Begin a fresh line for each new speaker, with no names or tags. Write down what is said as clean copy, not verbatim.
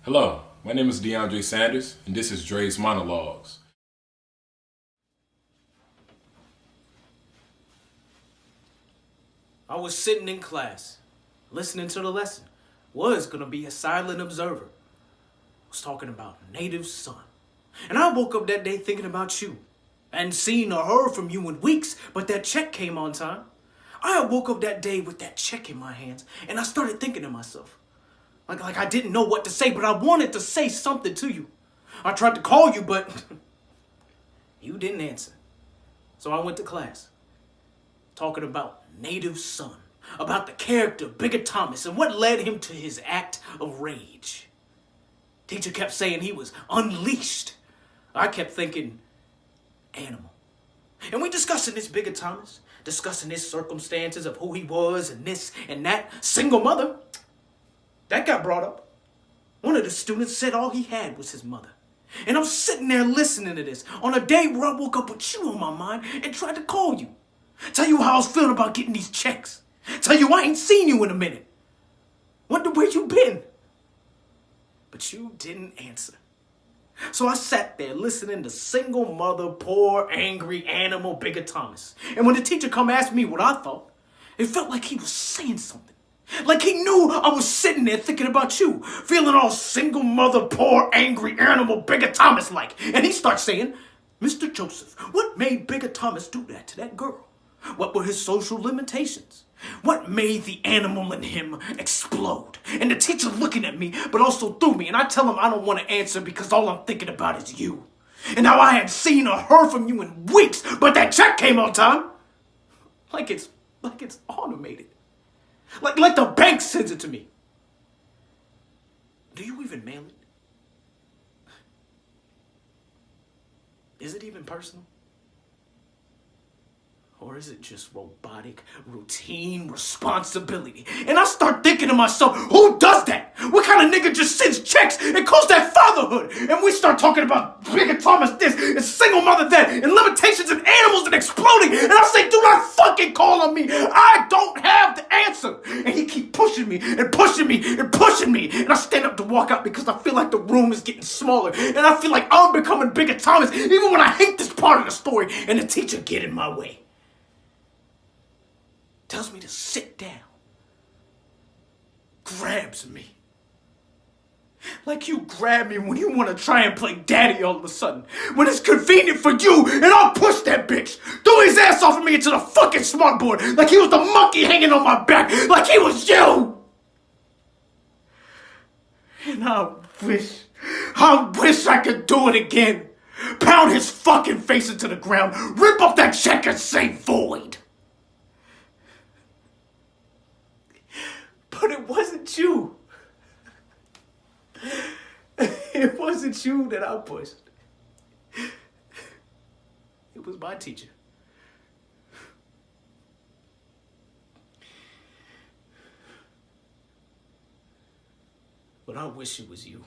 Hello, my name is DeAndre Sanders, and this is Dre's Monologues.
I was sitting in class, listening to the lesson. Was gonna be a silent observer. Was talking about native son. And I woke up that day thinking about you. I hadn't seen or heard from you in weeks, but that check came on time. I woke up that day with that check in my hands, and I started thinking to myself, like I didn't know what to say, but I wanted to say something to you. I tried to call you, but you didn't answer. So I went to class, talking about native son, about the character Bigger Thomas and what led him to his act of rage. Teacher kept saying he was unleashed. I kept thinking, animal. And we discussing this Bigger Thomas, discussing his circumstances of who he was and this and that. Single mother. That got brought up. One of the students said all he had was his mother. And I'm sitting there listening to this on a day where I woke up with you on my mind and tried to call you. Tell you how I was feeling about getting these checks. Tell you I ain't seen you in a minute. Wonder where you been. But you didn't answer. So I sat there listening to single mother, poor, angry animal Bigger Thomas. And when the teacher come ask me what I thought, it felt like he was saying something. Like he knew I was sitting there thinking about you, feeling all single mother, poor, angry animal Bigger Thomas like. And he starts saying, Mr. Joseph, what made Bigger Thomas do that to that girl? What were his social limitations? What made the animal in him explode? And the teacher looking at me, but also through me. And I tell him I don't want to answer because all I'm thinking about is you. And now I hadn't seen or heard from you in weeks, but that check came on time. Like it's automated. Like the bank sends it to me. Do you even mail it? Is it even personal? Or is it just robotic, routine responsibility? And I start thinking to myself, who does that? What kind of nigga just sends checks and calls that fatherhood? And we start talking about Bigger Thomas this and single mother that and limitations and animals and exploding. And I say, do not fucking call on me. I don't have the answer. And he keep pushing me and pushing me and pushing me. And I stand up to walk out because I feel like the room is getting smaller. And I feel like I'm becoming Bigger Thomas even when I hate this part of the story and the teacher get in my way. Tells me to sit down. Grabs me. Like you grab me when you want to try and play daddy all of a sudden. When it's convenient for you, and I'll push that bitch. Threw his ass off of me into the fucking smartboard. Like he was the monkey hanging on my back. Like he was you. And I wish I could do it again. Pound his fucking face into the ground. Rip up that check and say void. But it wasn't you. It wasn't you that I pushed. It was my teacher. But I wish it was you.